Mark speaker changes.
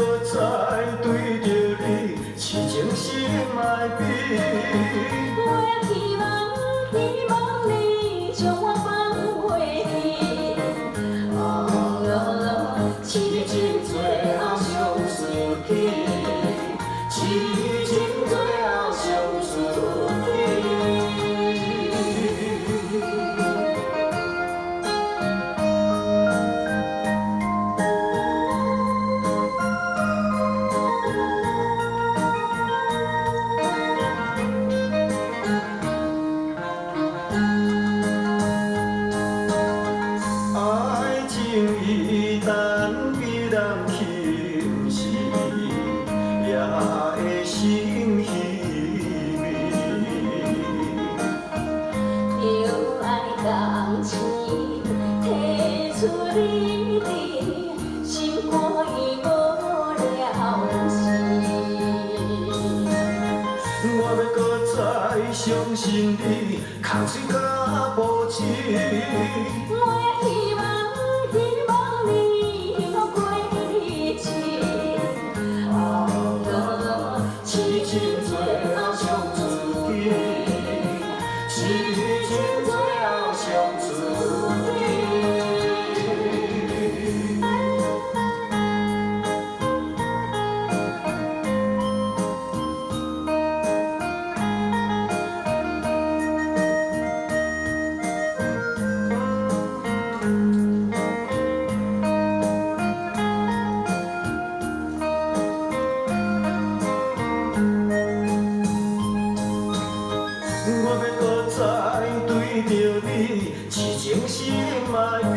Speaker 1: 搁再对着你，痴情心爱比。
Speaker 2: 我希望你将我放回去。痴情最后相思去，痴情最后相思去。
Speaker 1: 爱情一旦被人轻视，也会生稀微。
Speaker 2: 又爱感情提出你的心肝已无了时，
Speaker 1: 我要搁再相信你，空嘴甲无情。
Speaker 2: 我也希望你能过日子。
Speaker 1: 痴情最后相思去，痴情最后相思去。我要搁再对着你，痴情心爱比。